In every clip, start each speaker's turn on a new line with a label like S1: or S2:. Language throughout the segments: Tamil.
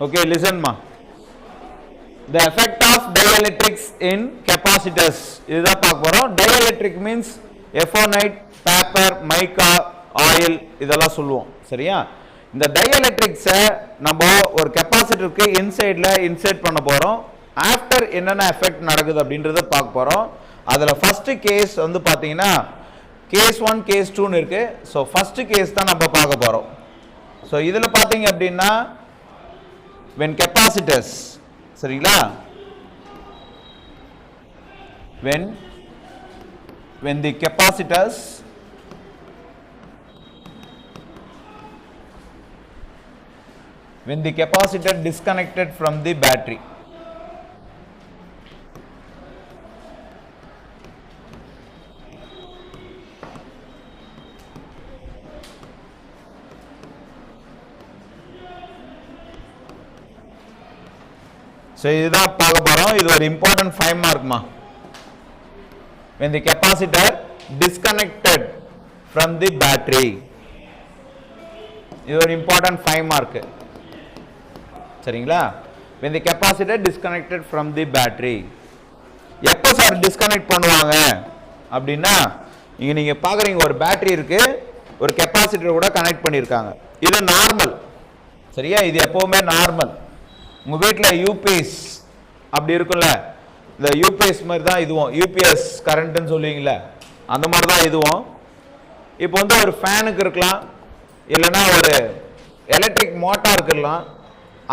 S1: Okay, listen ma. The effect of dielectrics in capacitors. இதுதான் பார்க்க போறோம். Dielectric means ephonite, paper, mica, oil இதெல்லாம் சொல்லுவோம். சரியா? இந்த dielectrics நம்ம ஒரு கெபாசிட்டருக்கு இன்சைட்ல இன்சர்ட் பண்ண போறோம். ஆஃப்டர் என்னென்ன எஃபெக்ட் நடக்குது அப்படின்றத பார்க்க போறோம். அதுல ஃபர்ஸ்ட் கேஸ் வந்து பாத்தீங்கன்னா கேஸ் 1 கேஸ் 2 இருக்கு. ஸோ ஃபர்ஸ்ட் கேஸ் தான் நம்ம பார்க்க போறோம். ஸோ இதுல பாத்தீங்க அப்படின்னா when capacitors சரிங்களா when the capacitors disconnected from the battery, so இதுதான் பார்க்க போறோம். இது ஒரு இம்பார்ட்டன்ட் 5 மார்க் மா. when the capacitor disconnected from the battery, இது ஒரு இம்பார்ட்டன்ட் 5 மார்க். சரிங்களா? when the capacitor disconnected from the battery, எப்போ சார் டிஸ்கனெக்ட் பண்ணுவாங்க அப்படின்னா இங்க நீங்க பாக்குறீங்க ஒரு பேட்டரி இருக்கு, ஒரு கெபாசிட்டர் கூட கனெக்ட் பண்ணிருக்காங்க. இது நார்மல். சரியா? இது எப்பவுமே நார்மல். உங்க வீட்டில் யூபிஎஸ் அப்படி இருக்குல்ல, இந்த யூபிஎஸ் மாதிரி தான் இதுவும், யூபிஎஸ் கரண்ட்னு சொல்லுவீங்களே அந்த மாதிரி தான் இதுவும். இப்போ வந்து ஒரு ஃபேனுக்கு இருக்கலாம், இல்லைன்னா ஒரு எலக்ட்ரிக் மோட்டாருக்கு இருக்கலாம்.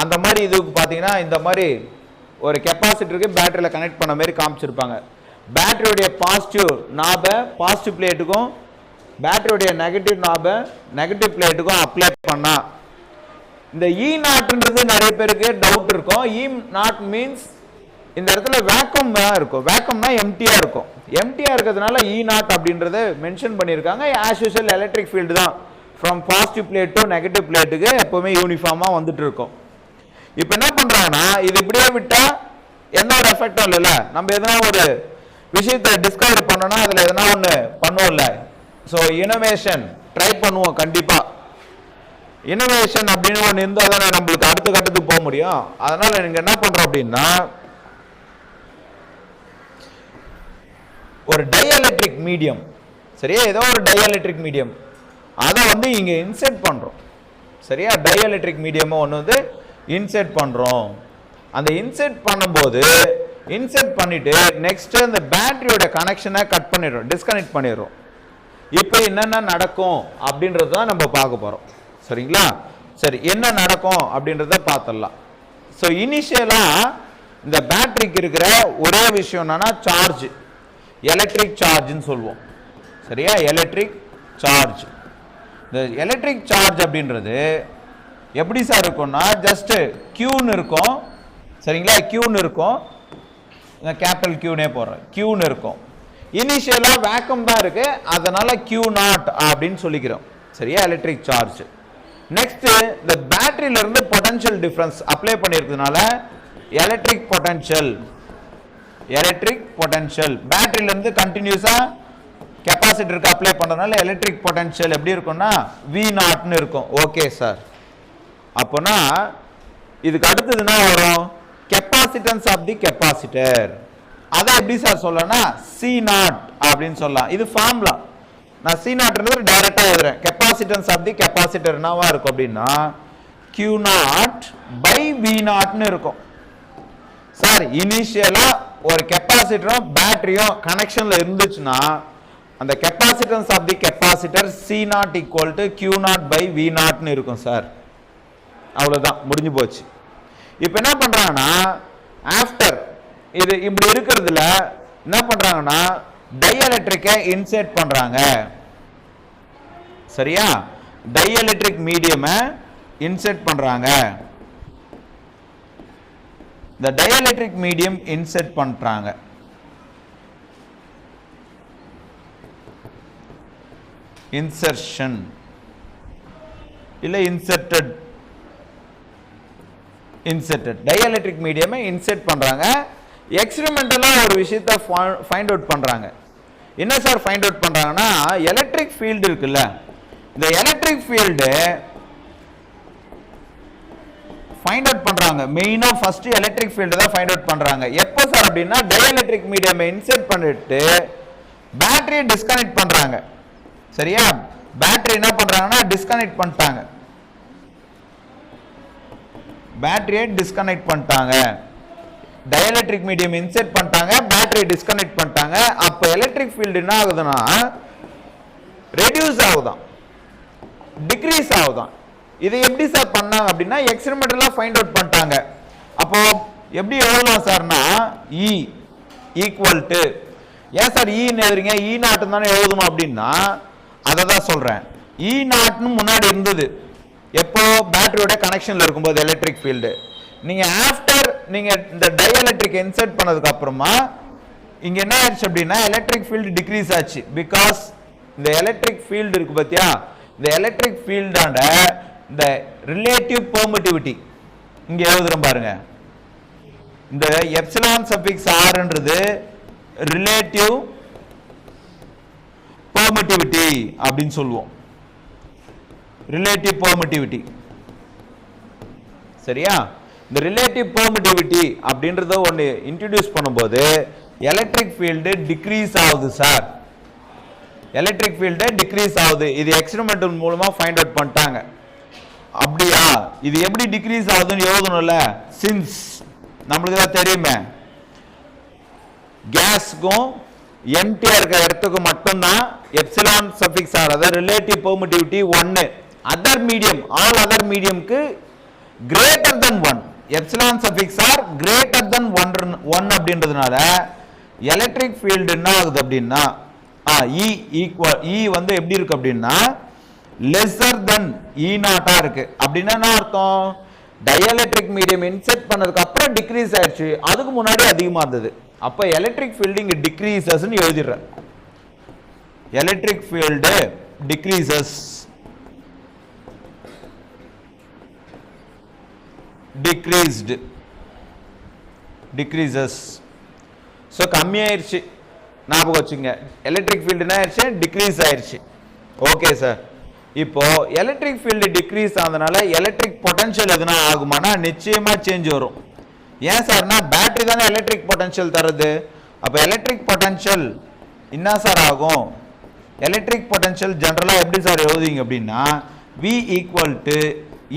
S1: அந்த மாதிரி இதுக்கு பார்த்தீங்கன்னா இந்த மாதிரி ஒரு கெப்பாசிட்டருக்கு பேட்டரியில் கனெக்ட் பண்ண மாதிரி காமிச்சிருப்பாங்க. பேட்டரியுடைய பாசிட்டிவ் நாபை பாசிட்டிவ் பிளேட்டுக்கும் பேட்டரியுடைய நெகட்டிவ் நாபை நெகட்டிவ் பிளேட்டுக்கும் அப்ளை பண்ணா இந்த இ நாட்ன்றது நிறைய பேருக்கு டவுட் இருக்கும். இ நாட் மீன்ஸ் இந்த இடத்துல வேக்கம் தான் இருக்கும். வேக்கம்னா எம்டியா இருக்கும். எம்டியா இருக்கிறதுனால இ நாட் அப்படின்றத மென்ஷன் பண்ணியிருக்காங்க. ஆஸ் யூஷுவல் எலக்ட்ரிக் ஃபீல்டு தான் from positive plate to negative பிளேட்டுக்கு எப்பவுமே யூனிஃபார்மாக வந்துட்டு இருக்கும். இப்போ என்ன பண்றாங்கன்னா இது இப்படியே விட்டா எந்த ஒரு எஃபெக்டும் இல்லைல்ல. நம்ம எதனா ஒரு விஷயத்தை டிஸ்கவர் பண்ணோம்னா அதில் எதனா ஒன்று பண்ணுவோம்ல. ஸோ இனோவேஷன் ட்ரை பண்ணுவோம் கண்டிப்பாக. இனோவேஷன் அப்படின்னு ஒன்று இருந்தால் தானே நம்மளுக்கு அடுத்த கட்டத்துக்கு போக முடியும். அதனால நீங்க என்ன பண்றோம் அப்படின்னா ஒரு டயஎலக்ட்ரிக் மீடியம், சரியா, ஏதோ ஒரு டயஎலக்ட்ரிக் மீடியம் அதை வந்து இங்க இன்செர்ட் பண்றோம். சரியா? டயஎலக்ட்ரிக் மீடியம் ஒன்று வந்து இன்செர்ட் பண்றோம். அந்த இன்செர்ட் பண்ணும்போது இன்செர்ட் பண்ணிட்டு நெக்ஸ்ட் அந்த பேட்டரியோட கனெக்ஷனை கட் பண்ணிடுறோம், டிஸ்கனெக்ட் பண்ணிடுறோம். இப்போ என்னென்ன நடக்கும் அப்படின்றது தான் நம்ம பார்க்க போறோம். சரிங்களா? சரி, என்ன நடக்கும் அப்படின்றத பார்த்துடலாம். ஸோ இனிஷியலா இந்த பேட்டரிக்கு இருக்கிற ஒரே விஷயம் என்னன்னா சார்ஜ், எலக்ட்ரிக் சார்ஜ்னு சொல்லுவோம். சரியா? Electric charge. இந்த எலக்ட்ரிக் சார்ஜ் அப்படின்றது எப்படி சார் இருக்கும்னா ஜஸ்ட் கியூன்னு இருக்கும். சரிங்களா? கியூன்னு இருக்கும். கேபிட்டல் கியூனே போடுறேன், கியூன்னு இருக்கும். இனிஷியலா வேக்கம் தான் இருக்கு, அதனால கியூ நாட் அப்படின்னு சொல்லிக்கிறோம். சரியா? Electric charge. நெக்ஸ்ட் இந்த பேட்டரியில இருந்து பொட்டன்ஷியல் டிஃபரன்ஸ் அப்ளை பண்ணிருக்கிறதுனால எலக்ட்ரிக் பொட்டன்ஷியல் பேட்டரியில இருந்து கண்டினியூஸா கெபாசிட்டருக்கு அப்ளை பண்றதுனால எலக்ட்ரிக் பொட்டன்ஷியல் எப்படி இருக்கும்னா வி நாட்னு இருக்கும். Okay sir. அப்போனா இதுக்கு அடுத்தது என்ன வரும்? Capacitance of the capacitor. அதை எப்படி சார் சொல்லணும்னா சி நாட் அப்படின்னு சொல்லலாம். இது ஃபார்முலா. நான் சி நாட்ன்றது டைரக்டா எழுதுறேன். கெப்பாசிட்டன்ஸ் ஆஃப் தி கெப்பாசிட்டர் என்னவா இருக்கும் அப்படின்னா Q நாட் பை V நாட்னு இருக்கும். சார் இனிஷியலா ஒரு கெப்பாசிட்டரும் பேட்டரியும் கனெக்ஷன்ல இருந்துச்சுன்னா அந்த capacitance of the capacitor C naught equal to Q naught by V நாட்னு இருக்கும் சார். அவ்வளவுதான், முடிஞ்சு போச்சு. இப்போ என்ன பண்றாங்கன்னா ஆஃப்டர் இது இப்படி இருக்கிறதுல என்ன பண்றாங்கன்னா டயஎலக்ட்ரிக்கை இன்செர்ட் பண்றாங்க. சரியா? டயஎலக்ட்ரிக் மீடியமை இன்செர்ட் பண்றாங்க. இந்த டயஎலக்ட்ரிக் மீடியம் இன்செர்ட் பண்றாங்க. இன்சர்ஷன் இல்ல இன்செர்டட் டயஎலக்ட்ரிக் மீடியமை இன்செர்ட் பண்றாங்க. எக்ஸ்பெரிமெண்டலா ஒரு விஷயத்தை ஃபைண்ட் அவுட் பண்றாங்க. என்ன சார் ஃபைண்ட் அவுட் பண்றாங்கன்னா எலக்ட்ரிக் ஃபீல்டு இருக்குல்ல, இந்த எலக்ட்ரிக் ஃபீல்டு ஃபைண்ட் அவுட் பண்றாங்க. மெயினா ஃபர்ஸ்ட் எலக்ட்ரிக் ஃபீல்டு தான் ஃபைண்ட் அவுட் பண்றாங்க. எப்போ சார் அப்படின்னா டயஎலக்ட்ரிக் மீடியம் இன்சர்ட் பண்ணிட்டு பேட்டரியை டிஸ்கனெக்ட் பண்றாங்க. சரியா? பேட்டரி என்ன பண்றாங்கன்னா டிஸ்கனெக்ட் பண்ணிட்டாங்க. பேட்டரியை டிஸ்கனெக்ட் பண்ணிட்டாங்க. டயஎலக்ட்ரிக் மீடியம் இன்சர்ட் பண்ணிட்டாங்க, பேட்டரியை டிஸ்கனெக்ட் பண்ணிட்டாங்க. அப்போ எலக்ட்ரிக் ஃபீல்டு என்ன ஆகுதுன்னா ரெடியூஸ் ஆகுதான், டிக்ரீஸ் ஆகுதான். இது எப்படி சார் பண்ணாங்க அப்படின்னா எக்ஸ்பெரிமெண்டலா ஃபைண்ட் அவுட் பண்ணிட்டாங்க. அப்போ எப்படி எழுதலாம் சார்னா E ஈக்குவல் டு, ஏன் சார் ஈன்னு எழுதுறீங்க, E நாட்னு தானே எழுதணும் அப்படின்னா அதை தான் சொல்றேன். E நாட்னு முன்னாடி இருந்தது எப்போ பேட்டரியோட கனெக்ஷன்ல இருக்கும்போது எலக்ட்ரிக் ஃபீல்டு. நீங்க ஆஃப்டர் நீங்க இந்த டயஎலக்ட்ரிக் இன்சர்ட் பண்ணதுக்கு அப்புறமா இங்க என்ன ஆச்சு அப்படின்னா எலக்ட்ரிக் ஃபீல்டு டிக்ரீஸ் ஆச்சு. பிகாஸ் இந்த எலக்ட்ரிக் ஃபீல்டு இருக்கு பாத்தியா, இந்த எலக்ட்ரிக் ஃபீல்டாண்ட இந்த ரிலேட்டிவ் பெர்மிட்டிவிட்டி இங்க எழுதுறோம் பாருங்க. இந்த எப்சிலான் சஃபிக்ஸ் ஆர்ன்றது ரிலேட்டிவ் பெர்மிட்டிவிட்டி அப்படின்னு சொல்லுவோம். Relative permittivity. சரியா? இந்த ரிலேட்டிவ் பெர்மிட்டிவிட்டி அப்படின்றத ஒன்று இன்ட்ரோடியூஸ் பண்ணும்போது எலக்ட்ரிக் ஃபீல்டு டிக்ரீஸ் ஆகுது சார். எலக்ட்ரிக் ஃபீல்டு டிக்ரீஸ் ஆகுது. இது எக்ஸ்பெரிமெண்டல் மூலமா ஃபைண்ட் அவுட் பண்ணிட்டாங்க. அப்படியா? இது எப்படி டிக்ரீஸ் ஆகுதுன்னு எழுதணும்ல. சின்ஸ் நம்மளுக்கு தான் தெரியுமே, கேஸ்க்கும் எம்டியா இருக்க இடத்துக்கு மட்டும்தான் எப்சிலான் சஃபிக்ஸ் ஆர் அதாவது relative permittivity 1. Other medium, all other மீடியம்க்கு greater than 1. Epsilon suffix r greater than 1 அப்படின்றதுனால எலக்ட்ரிக் ஃபீல்டு என்ன ஆகுது அப்படின்னா E வந்து எப்படி இருக்கு அப்படின்னா லெஸ்ஸர் தென் E நாட்டா இருக்கு. அப்படின்னா என்ன அர்த்தம்? டயஎலக்ட்ரிக் மீடியம் இன்செர்ட் பண்ணதுக்கு அப்புறம் டிக்ரீஸ் ஆயிடுச்சு, அதுக்கு முன்னாடி அதிகமா இருந்தது. அப்ப எலக்ட்ரிக் ஃபீல்டு இங்க டிக்ரீசஸ்னு எழுதிடுறேன். Electric field decreases, decreased, decreases. So கம்மியாயிருச்சு, ஞாபகம் வச்சுங்க. எலக்ட்ரிக் ஃபீல்டு என்ன ஆயிடுச்சு? டிக்ரீஸ் ஆயிடுச்சு. Okay sir. இப்போ எலக்ட்ரிக் ஃபீல்டு டிக்ரீஸ் ஆனதுனால எலக்ட்ரிக் பொட்டன்ஷியல் எதுனா ஆகுமானா நிச்சயமா சேஞ்ச் வரும். ஏன் சார்னா பேட்டரி தானே எலக்ட்ரிக் பொட்டன்ஷியல் தருது. அப்போ எலக்ட்ரிக் பொட்டன்ஷியல் என்ன சார் ஆகும்? எலக்ட்ரிக் பொட்டன்ஷியல் ஜெனரலா எப்படி சார் எழுதுவீங்க அப்படின்னா V equal to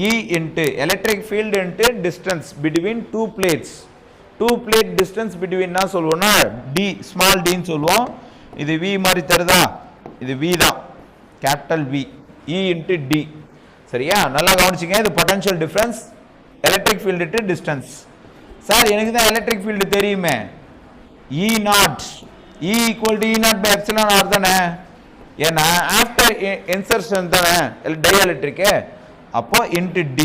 S1: E into electric field into distance between two plates. Two plate distance பிட்வீன்னா சொல்லுவோம்னா D, ஸ்மால் டின்னு சொல்லுவோம். இது V மாதிரி தருதா? இது V தான், capital V, E into D. சரியா? நல்லா கவனிச்சிங்க. இது potential difference electric field to distance. Sir எனக்கு தான் எலக்ட்ரிக் ஃபீல்டு தெரியுமே, E naught, E equal to E naught by epsilon R தானே. ஏன்னா ஆஃப்டர் இன்சர்ஷன் தானே டயஎலக்ட்ரிக். அப்போ இன்ட்டு D.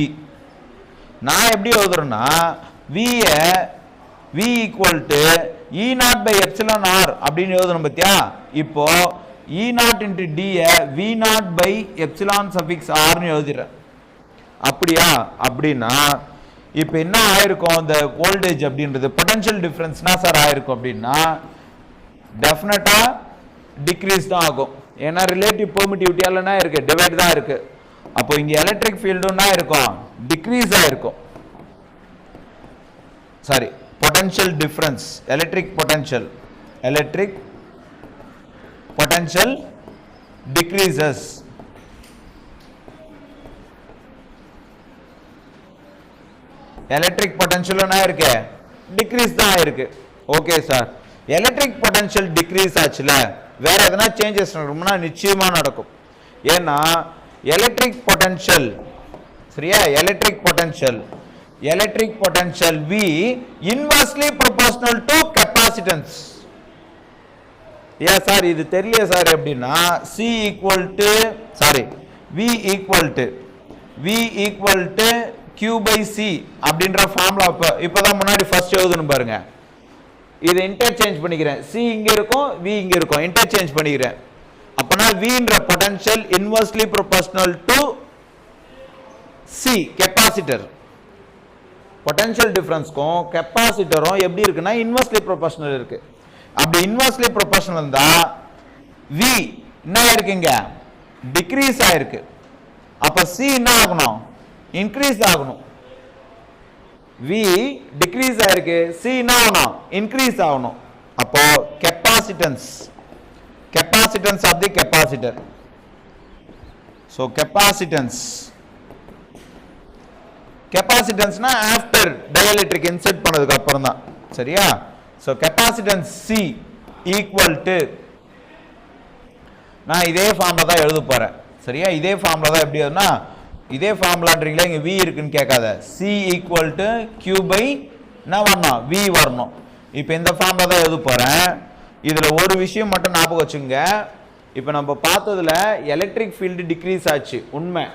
S1: நான் எப்படி எழுதுறேன்னா V equal to E naught by epsilon r அப்படின்னு எழுதணும் பத்தியா. இப்போ E naught into D V naught by epsilon suffix ஆர்னு எழுதிடுறேன். அப்படியா? அப்படின்னா இப்போ என்ன ஆயிருக்கும்? இந்த வோல்டேஜ் அப்படின்றது பொட்டன்ஷியல் டிஃபரன்ஸ்னா சார் ஆயிருக்கும் அப்படின்னா டெஃபினட்டா டிக்ரீஸ் தான் ஆகும். ஏன்னா ரிலேட்டிவ் பெர்மிட்டிவிட்டியால என்ன இருக்கு? டிவைட் தான் இருக்கு. அப்போ இங்க எலக்ட்ரிக் ஃபீல்டுன்னா இருக்கும் டிக்ரீஸ் ஆயிருக்கும். Sorry, potential difference, electric potential decreases. Electric potential என்ன இருக்கு? டிக்ரீஸ் தான் இருக்கு. Okay sir. Electric potential decrease ஆச்சுல, வேற எதனா சேஞ்சஸ் நடக்கும்னா நிச்சயமா நடக்கும். ஏன்னா எலக்ட்ரிக் பொட்டன்ஷியல், சரியா, electric potential V inversely proportional to capacitance. ஏன் சார் இது தெரியல சார் எப்படின்னா V equal to Q by C அப்படின்ற ஃபார்முலா இப்பதான் முன்னாடி ஃபர்ஸ்ட் எழுதணும் பாருங்க. இதை இன்டர்சேஞ்ச் பண்ணிக்கிறேன். C இங்க இருக்கும், V இங்க இருக்கும், இன்டர்சேஞ்ச் பண்ணிக்கிறேன். அப்பனா V ன்ற potential inversely proportional to C capacitor. Potential டிஃபரன்ஸ்க்கும் கெபாசிட்டரும் எப்படி இருக்குன்னா இன்வெர்ஸ்லி ப்ரொபோர்ஷனல் இருக்கு. அப்படி இன்வெர்ஸ்லி ப்ரொபோர்ஷனல் இருந்தா V என்ன ஆயிருக்குங்க? டிக்ரீஸ் ஆயிருக்கு. அப்ப C என்ன ஆகணும்? இன்க்ரீஸ் ஆகணும். V டிக்ரீஸ் ஆயிருக்கு, C என்ன ஆகணும், இன்க்ரீஸ் ஆகணும். அப்போ capacitance of the capacitor. So கெப்பாசிட்டன்ஸ்னா ஆஃப்டர் டயலெக்ட்ரிக் இன்செர்ட் பண்ணதுக்கு அப்புறம் தான். சரியா? So capacitance C equal to, நான் இதே ஃபார்ம்ல தான் எழுத போறேன். சரியா? இதே ஃபார்ம்ல தான் எப்படி எழுதுனா, இதே ஃபார்முலான்றீங்களா, இங்க V இருக்குன்னு கேட்காத. C equal to Q by என்ன வரணும், V வரணும். இப்போ இந்த ஃபார்ம்ல தான் எழுத போறேன். இதுல ஒரு விஷயம் மட்டும் ஞாபகம் வச்சுங்க. இப்போ நம்ம பார்த்ததுல எலக்ட்ரிக் ஃபீல்டு டிக்ரீஸ் ஆச்சு, உண்மை.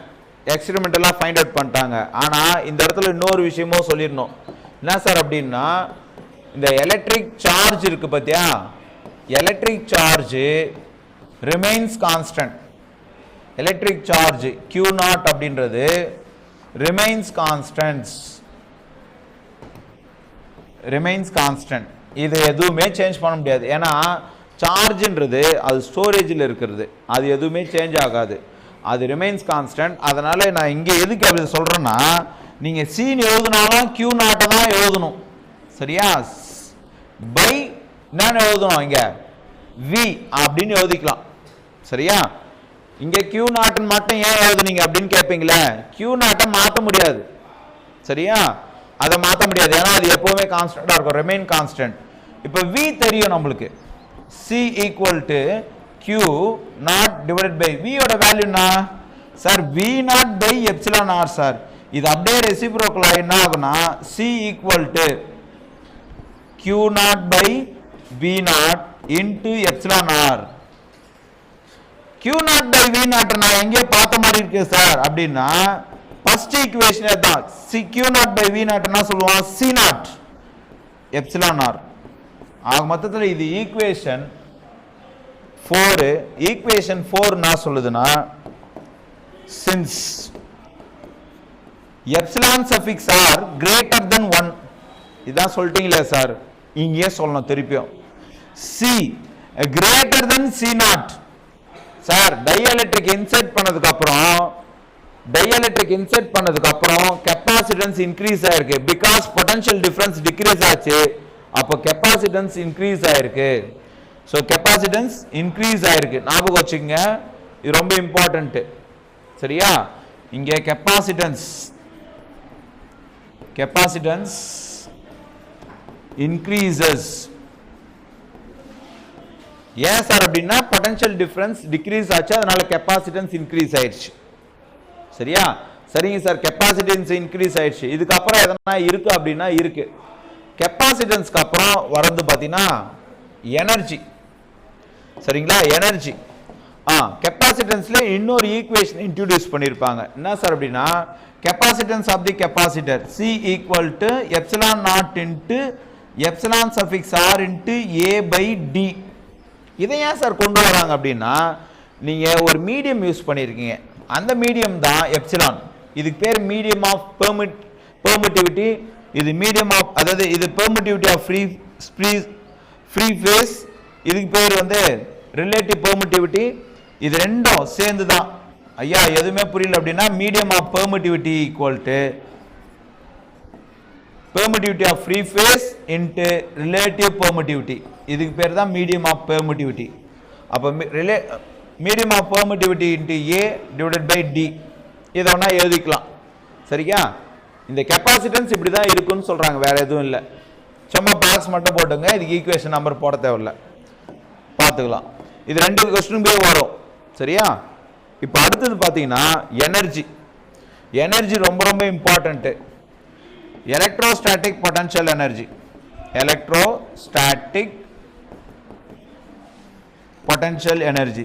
S1: எக்ஸ்பெரிமெண்டலாக ஃபைண்ட் அவுட் பண்ணிட்டாங்க. ஆனால் இந்த இடத்துல இன்னொரு விஷயமும் சொல்லிடணும். என்ன சார் அப்படின்னா, இந்த எலக்ட்ரிக் சார்ஜ் இருக்கு பார்த்தியா, electric charge remains constant. Electric charge Q0 அப்படின்றது ரிமைன்ஸ் கான்ஸ்டன்ட். இது எதுவுமே சேஞ்ச் பண்ண முடியாது. ஏன்னா சார்ஜ்ன்றது அது ஸ்டோரேஜில் இருக்கிறது, அது எதுவுமே சேஞ்ச் ஆகாது, அது ரிமைன்ஸ் கான்ஸ்டன்ட். அதனால நான் இங்கே எதுக்கு அப்படி சொல்றேன்னா, நீங்க சீன் எழுதுனாலும் Q0 தான் எழுதணும். சரியா? பை என்ன எழுதணும், இங்க V அப்படின்னு எழுதிக்கலாம். சரியா? இங்க Q0 மட்டும் ஏன் எழுதுனீங்க அப்படின்னு கேட்பீங்களே, Q0 மாற்ற முடியாது. சரியா? அதை மாற்ற முடியாது, ஏன்னா அது எப்பவுமே கான்ஸ்டன்டா இருக்கும், ரிமைன் கான்ஸ்டன்ட். இப்போ V தெரியும் நம்மளுக்கு, C equal to Q0 divided by V ஓட வேல்யூ என்ன sir, V0 by epsilon R sir. இது அப்படியே ரெசிப்ரோக்கலா என்ன ஆகும்னா, C equal to Q0 by V0 into epsilon R. Q0 by V0 நான் எங்கே பார்த்த மாதிரி இருக்கு சார் அப்படின்னா, ஃபர்ஸ்ட் ஈக்குவேஷன் தான். Q0 by V0 என்ன சொல்லுவோம், C0 எப்சிலான் R. ஆக மொத்தத்தில் இது ஈக்குவேஷன் 4. ஈக்குவேஷன் 4 என்ன சொல்லுதுன்னா, since epsilon suffix R greater than 1, இதான் சொல்லிட்டீங்களே சார், இங்கே சொல்லணும் திருப்பியும், C greater than C0 sir. Dielectric insert பண்ணதுக்கு அப்புறம் கெப்பாசிட்டன்ஸ் இன்க்ரீஸ் ஆயிருக்கு, பிகாஸ் பொட்டன்ஷியல் டிஃபரன்ஸ் டிக்ரீஸ் ஆச்சு. அப்போ கெப்பாசிட்டன்ஸ் இன்க்ரீஸ் ஆயிருக்கு. ஸோ கெப்பாசிட்டன்ஸ் இன்க்ரீஸ் ஆயிருக்கு, ஞாபகம் வச்சுக்கங்க, இது ரொம்ப இம்பார்ட்டன்ட். சரியா? இங்கே கெப்பாசிட்டன்ஸ் இன்க்ரீசஸ். ஏன் சார் அப்படின்னா, பொட்டன்ஷியல் டிஃபரன்ஸ் டிக்ரீஸ் ஆச்சு, அதனால கெப்பாசிட்டன்ஸ் இன்க்ரீஸ் ஆயிடுச்சு. சரியா? சரிங்க சார், கெப்பாசிட்டன்ஸ் இன்க்ரீஸ் ஆயிடுச்சு. இதுக்கப்புறம் எதனா இருக்கு அப்படின்னா இருக்கு. கெப்பாசிட்டன்ஸ்க்கு அப்புறம் வரது பார்த்தீங்கன்னா எனர்ஜி. சரிங்களா? எனர்ஜி. கெப்பாசிட்டன்ஸ்ல இன்னொரு ஈக்குவேஷன் இன்ட்ரோடியூஸ் பண்ணியிருப்பாங்க. என்ன சார் அப்படின்னா, capacitance of the capacitor C equal to epsilon naught into epsilon suffix R into A by D. இதை ஏன் சார் கொண்டு வராங்க அப்படின்னா, நீங்க ஒரு மீடியம் யூஸ் பண்ணியிருக்கீங்க, அந்த மீடியம் தான் எப்சிலான். இதுக்கு பேர் மீடியம் ஆஃப் பெர்மிட்டிவிட்டி. இது மீடியம் ஆஃப், அதாவது இது பெர்மிட்டிவிட்டி ஆஃப் ஃப்ரீ ஃபேஸ். இதுக்கு பேர் வந்து ரிலேட்டிவ் பெர்மிட்டிவிட்டி. இது ரெண்டும் சேர்ந்து தான். ஐயா எதுவுமே புரியல அப்படின்னா, medium of permittivity equal to permittivity of free space into relative permittivity. இதுக்கு பேர் தான் மீடியம் ஆஃப் பெர்மிட்டிவிட்டி. அப்போ medium of permittivity into A divided by D. இதை வேணா எழுதிக்கலாம். சரியா? இந்த கெப்பாசிட்டன்ஸ் இப்படி தான் இருக்குன்னு சொல்றாங்க, வேற எதுவும் இல்லை. சும்மா பாக்ஸ் மட்டும் போட்டுங்க, இதுக்கு ஈக்குவேஷன் நம்பர் போட தேவையில்லை, பார்த்துக்கலாம். இது 2 கொஸ்டினுமே வரும். சரியா? இப்போ அடுத்தது பார்த்தீங்கன்னா எனர்ஜி ரொம்ப ரொம்ப important. Electrostatic potential energy.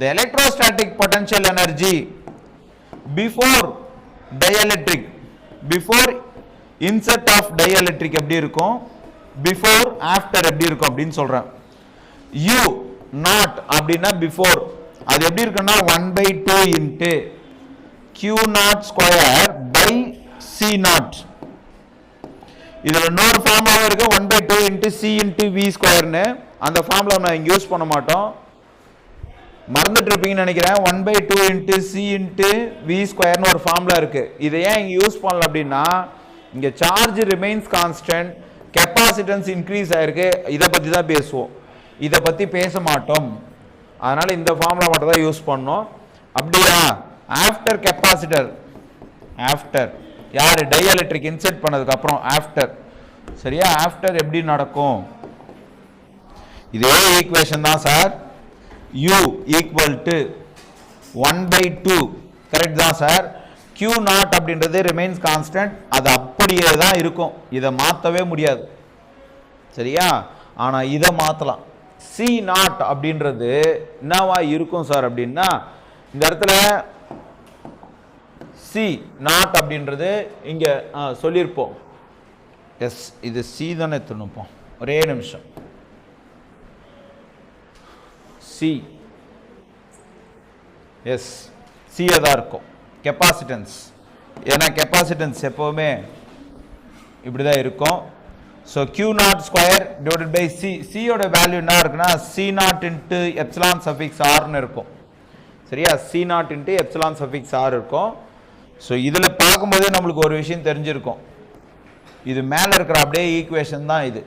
S1: The electrostatic potential energy before dielectric, before insert of dielectric எப்படி இருக்கும், before after எப்படி இருக்கும் அப்படின்னு சொல்றேன். U not அப்படின்னா before, அது எப்படி இருக்குன்னா 1/2 into Q0 square by C0. இதுல இன்னொரு ஃபார்முலா இருக்கு, 1/2 into C into V square. அந்த ஃபார்முலா நான் இங்க யூஸ் பண்ண மாட்டோம், மறந்துட்டு இருப்பீங்கன்னு நினைக்கிறேன். 1/2 into C into V square ஒரு ஃபார்முலா இருக்கு. இதை ஏன் இங்க யூஸ் பண்ணல அப்படின்னா, இங்க charge remains constant, capacitance increase ஆயிருக்கு. இதை பத்தி தான் பேசுவோம், இதை பத்தி பேச மாட்டோம். அதனால இந்த ஃபார்முலா மட்டும் தான் யூஸ் பண்ணோம். அப்படியா? ஆஃப்டர் கெப்பாசிட்டர், ஆஃப்டர் யார் டைஎலக்ட்ரிக் இன்செர்ட் பண்ணதுக்கு அப்புறம் ஆஃப்டர், சரியா? ஆஃப்டர் எப்படி நடக்கும்? இதே ஈக்குவேஷன் தான் sir. U equal to 1/2, correct தான் சார். Q0 அப்படின்றது ரிமைன்ஸ் கான்ஸ்டன்ட், அது அப்படியே தான் இருக்கும், இதை மாற்றவே முடியாது, சரியா? ஆனால் இதை மாற்றலாம். C0 அப்படின்றது என்னவா இருக்கும் சார் அப்படின்னா, இந்த இடத்துல C0 அப்படின்றது இங்கே சொல்லியிருப்போம். எஸ், இது C தானே எடுத்துனுப்போம். ஒரே நிமிஷம். C, எஸ் C தான் இருக்கும். கெப்பாசிட்டன்ஸ், ஏன்னா கெப்பாசிட்டன்ஸ் எப்போவுமே இப்படி தான் இருக்கும். So Q0 square divided by C. சியோட வேல்யூ என்ன இருக்குன்னா C0 இன்ட்டு எப்சிலான் சஃபிக்ஸ் ஆர்னு இருக்கும், சரியா? C0 into epsilon suffix R இருக்கும். ஸோ இதில் பார்க்கும்போதே நம்மளுக்கு ஒரு விஷயம் தெரிஞ்சிருக்கும், இது மேலே இருக்கிற அப்படியே ஈக்குவேஷன் தான் இது.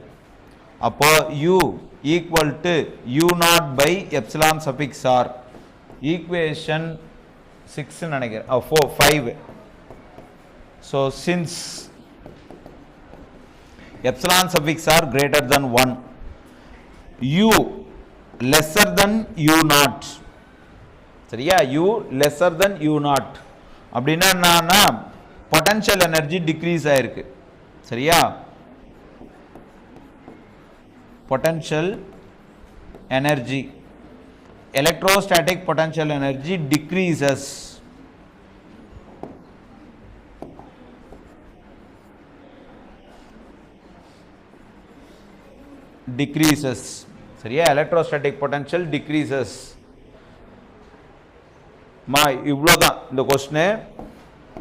S1: அப்போ U equal to U0 by epsilon suffix R, equation 6 நினைக்கிறேன், 5. So since epsilon suffix r greater than 1, u lesser than u0, சரியா? u lesser than u0 அப்படின்னா என்னன்னா பொட்டன்ஷியல் எனர்ஜி டிக்ரீஸ் ஆயிருக்கு, சரியா? Potential energy, electrostatic potential energy decreases, சரியா? electrostatic potential decreases. மா இவ்வளோதான் இந்த கொஸ்டின்,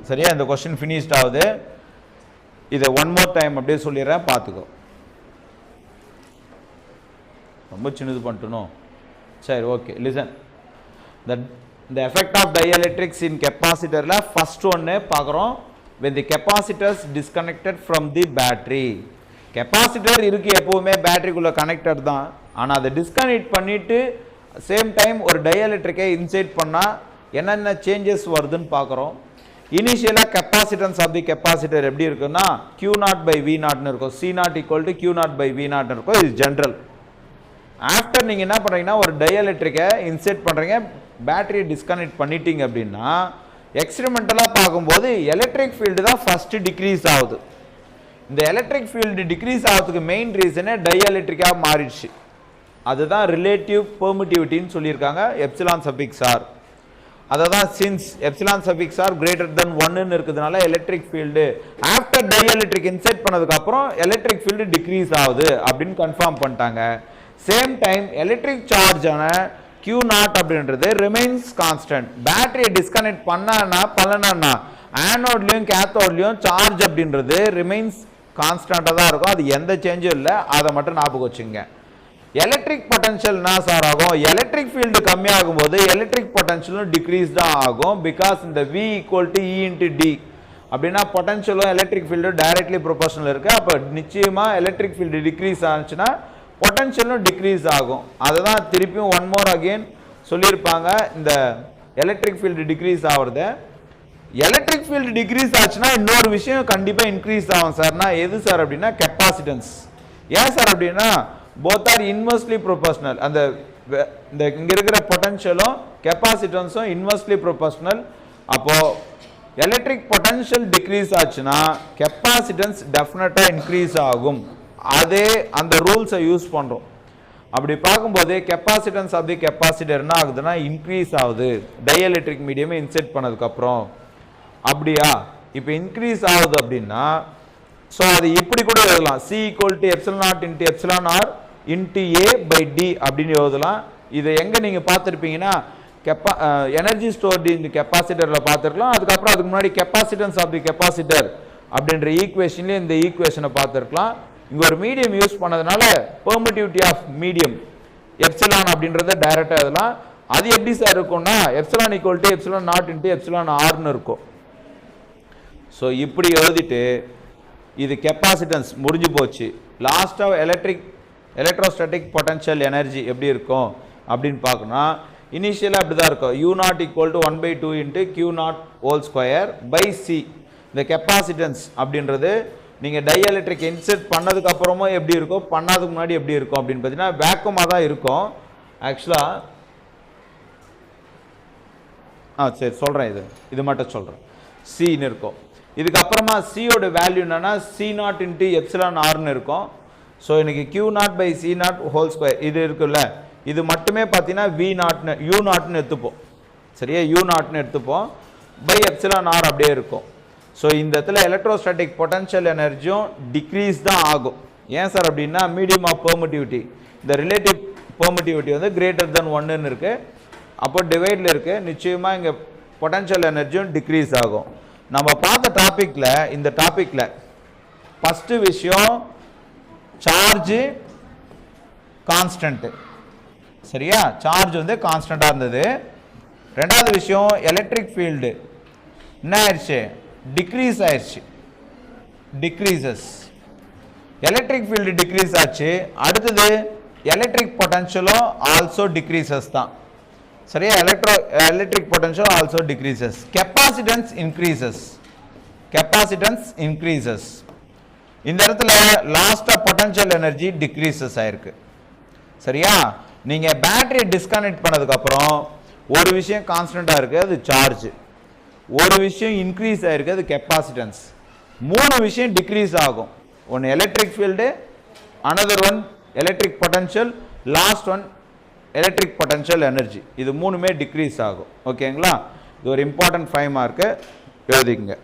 S1: சரியா? இந்த கொஸ்டின் ஃபினிஷ்ட் ஆகுது. இதை ஒன் மோர் டைம் அப்படியே சொல்லிடுறேன், பார்த்துக்கோ. ரொம்ப சின்னது பண்ணிட்டணும். சரி, okay. Listen, the effect of dielectrics in capacitorல ஃபர்ஸ்ட் ஒன்று பார்க்குறோம். when the capacitors disconnected from the battery. Capacitor இருக்கு எப்பவுமே பேட்டரிக்குள்ள கனெக்டட் தான், ஆனால் அதை டிஸ்கனெக்ட் பண்ணிட்டு சேம் டைம் ஒரு டைஎலக்ட்ரிக்கை இன்சைட் பண்ணால் என்னென்ன சேஞ்சஸ் வருதுன்னு பார்க்குறோம். இனிஷியலாக கெப்பாசிட்டன்ஸ் ஆஃப் தி கெப்பாசிட்டர் எப்படி இருக்குன்னா Q0 பை V0 இருக்கும், C0 equal to Q0 by V0 இருக்கும். இது ஜென்ரல். ஆஃப்டர் நீங்கள் என்ன பண்ணுறீங்கன்னா ஒரு டைஎலக்ட்ரிக்கை இன்சைட் பண்ணுறீங்க, பேட்டரியை டிஸ்கனெக்ட் பண்ணிட்டீங்க அப்படின்னா எக்ஸ்பெரிமெண்டலாக பார்க்கும்போது எலக்ட்ரிக் ஃபீல்டு தான் ஃபஸ்ட்டு டிக்ரீஸ் ஆகுது. இந்த எலக்ட்ரிக் ஃபீல்டு டிக்ரீஸ் ஆகிறதுக்கு மெயின் ரீசனே டைஎலக்ட்ரிக்காக மாறிடுச்சு. அதுதான் ரிலேட்டிவ் பெர்மிட்டிவிட்டின்னு சொல்லியிருக்காங்க, எப்சிலான் சஃபிக்ஸ் ஆர். அதை தான் since epsilon suffix r greater than 1ன்னு இருக்கிறதுனால electric field after dielectric insert பண்ணதுக்கப்புறம் எலக்ட்ரிக் ஃபீல்டு டிக்ரீஸ் ஆகுது அப்படின்னு கன்ஃபார்ம் பண்ணிட்டாங்க. சேம் டைம் எலக்ட்ரிக் சார்ஜான Q0 அப்படின்றது ரிமைன்ஸ் கான்ஸ்டன்ட். பேட்டரியை டிஸ்கனெக்ட் பண்ணலன்னா ஆனோட்லையும் கேத்தோட்லையும் சார்ஜ் அப்படின்றது ரிமைன்ஸ் கான்ஸ்டன்டாக தான் இருக்கும், அது எந்த சேஞ்சும் இல்லை. அதை மட்டும் ஞாபகம் வச்சுங்க. எலக்ட்ரிக் பொட்டன்ஷியல் என்ன சார் ஆகும்? எலக்ட்ரிக் ஃபீல்டு கம்மியாகும் போது எலக்ட்ரிக் பொட்டன்ஷியலும் டிக்ரீஸ் தான் ஆகும். பிகாஸ் இந்த V equal to E into D அப்படின்னா பொட்டன்ஷியலும் எலக்ட்ரிக் ஃபீல்டு டைரக்ட்லி ப்ரொபோஷனல் இருக்குது. அப்போ நிச்சயமாக எலக்ட்ரிக் ஃபீல்டு டிக்ரீஸ் ஆச்சுன்னா பொட்டன்ஷியலும் டிக்ரீஸ் ஆகும். அதை தான் திருப்பியும் ஒன் மோர் அகெயின் சொல்லியிருப்பாங்க, இந்த எலக்ட்ரிக் ஃபீல்டு டிக்ரீஸ் ஆகுறத. எலக்ட்ரிக் ஃபீல்டு டிக்ரீஸ் ஆச்சுன்னா இன்னொரு விஷயம் கண்டிப்பாக இன்க்ரீஸ் ஆகும் சார்னா எது சார் அப்படின்னா கெப்பாசிட்டன்ஸ். ஏன் சார் அப்படின்னா போத் ஆர் இன்வெர்ஸ்லி ப்ரொபோஷனல். அந்த இங்கே இருக்கிற பொட்டன்ஷியலும் கெப்பாசிட்டன்ஸும் இன்வெர்ஸ்லி ப்ரொபோஷனல். அப்போது எலக்ட்ரிக் பொட்டன்ஷியல் டிக்ரீஸ் ஆச்சுன்னா கெப்பாசிட்டன்ஸ் டெஃபினட்டாக இன்க்ரீஸ் ஆகும். அதே அந்த ரூல்ஸை யூஸ் பண்ணுறோம். அப்படி பார்க்கும்போது கெப்பாசிட்டன்ஸ் ஆஃப் தி கெப்பாசிட்டர் என்ன ஆகுதுன்னா இன்க்ரீஸ் ஆகுது டைஎலக்ட்ரிக் மீடியமே இன்செர்ட் பண்ணதுக்கப்புறம். அப்படியா? இப்போ இன்க்ரீஸ் ஆகுது அப்படின்னா ஸோ அது இப்படி கூட எழுதலாம், C equal to epsilon into epsilon R into A by D அப்படின்னு எழுதலாம். இதை எங்கே நீங்கள் பார்த்துருப்பீங்கன்னா எனர்ஜி ஸ்டோர்டு இந்த கெப்பாசிட்டரில் பார்த்துருக்கலாம். அதுக்கப்புறம் அதுக்கு முன்னாடி கெப்பாசிட்டன்ஸ் ஆஃப் தி கெப்பாசிட்டர் அப்படின்ற ஈக்குவேஷன்லேயே இந்த ஈக்குவேஷனை பார்த்துருக்கலாம். இங்கே ஒரு மீடியம் யூஸ் பண்ணதுனால பெர்மிட்டிவிட்டி ஆஃப் மீடியம் எப்சிலான் அப்படின்றத டைரெக்டாக எழுதலாம். அது எப்படி சார் இருக்கும்னா epsilon equal to epsilon naught into epsilon ஆர்னு இருக்கும். ஸோ இப்படி எழுதிட்டு இது கெப்பாசிட்டன்ஸ் முடிஞ்சு போச்சு. லாஸ்ட்டாக எலக்ட்ரோஸ்டாட்டிக் பொட்டன்ஷியல் எனர்ஜி எப்படி இருக்கும் அப்படின்னு பார்க்கணும். இனிஷியலாக அப்படி தான் இருக்கும். U naught equal to 1/2 into Q naught whole square by C. இந்த கெப்பாசிட்டன்ஸ் அப்படின்றது நீங்கள் டைஎலக்ட்ரிக் இன்செர்ட் பண்ணதுக்கப்புறமும் எப்படி இருக்கும், பண்ணாதுக்கு முன்னாடி எப்படி இருக்கும் அப்படின்னு பார்த்தீங்கன்னா வேக்குமாக தான் இருக்கும் ஆக்சுவலாக. சரி சொல்கிறேன், இது மட்டும் சொல்கிறேன். சின்னு இருக்கும். இதுக்கப்புறமா சியோட வேல்யூ என்னன்னா சி நாட் இன்ட்டு எப்சிலான் ஆர்னு இருக்கும். ஸோ எனக்கு Q naught by C naught whole square இது இருக்குல்ல, இது மட்டுமே பார்த்தீங்கன்னா V நாட்னு U நாட்னு எடுத்துப்போம். சரியா, U நாட்னு எடுத்துப்போம். பை எப்சிலான் ஆர் அப்படியே இருக்கும். ஸோ இந்த இடத்துல எலக்ட்ரோஸ்டாட்டிக் பொட்டன்ஷியல் எனர்ஜியும் டிக்ரீஸ் தான் ஆகும். ஏன் சார் அப்படின்னா மீடியம் ஆஃப் பெர்மிட்டிவிட்டி, இந்த ரிலேட்டிவ் பெர்மிட்டிவிட்டி வந்து கிரேட்டர் தென் 1ன்னு இருக்குது. அப்போ டிவைடில் இருக்குது. நிச்சயமாக இங்கே பொட்டன்ஷியல் எனர்ஜியும் டிக்ரீஸ் ஆகும். நம்ம பார்த்த டாப்பிக்கில் இந்த டாப்பிக்கில் ஃபஸ்ட்டு விஷயம் சார்ஜு கான்ஸ்டன்ட்டு. சரியா, சார்ஜ் வந்து கான்ஸ்டண்ட்டாக இருந்தது. ரெண்டாவது விஷயம் எலக்ட்ரிக் ஃபீல்டு என்ன ஆயிடுச்சு, டிக்ரீஸ் ஆயிடுச்சு, டிக்ரீசஸ். எலக்ட்ரிக் ஃபீல்டு டிக்ரீஸ் ஆச்சு. அடுத்தது எலக்ட்ரிக் பொட்டன்ஷியலும் ஆல்சோ டிக்ரீசஸ் தான். சரியா, electric potential also decreases. Capacitance increases, capacitance increases. இந்த இடத்துல லாஸ்ட்டாக பொட்டன்ஷியல் எனர்ஜி டிக்ரீசஸ் ஆயிருக்கு. சரியா, நீங்கள் பேட்டரியை டிஸ்கனெக்ட் பண்ணதுக்கப்புறம் ஒரு விஷயம் கான்ஸ்டண்ட்டாக இருக்குது, அது சார்ஜ். ஒரு விஷயம் இன்க்ரீஸ் ஆகிருக்கு, அது கெப்பாசிட்டன்ஸ். 3 விஷயம் டிக்ரீஸ் ஆகும். ஒன்று electric field, another one electric potential, last one electric potential energy. இது 3மே டிக்ரீஸ் ஆகும். ஓகேங்களா, இது ஒரு இம்பார்ட்டன்ட் 5 மார்க்கு எழுதிக்கங்க.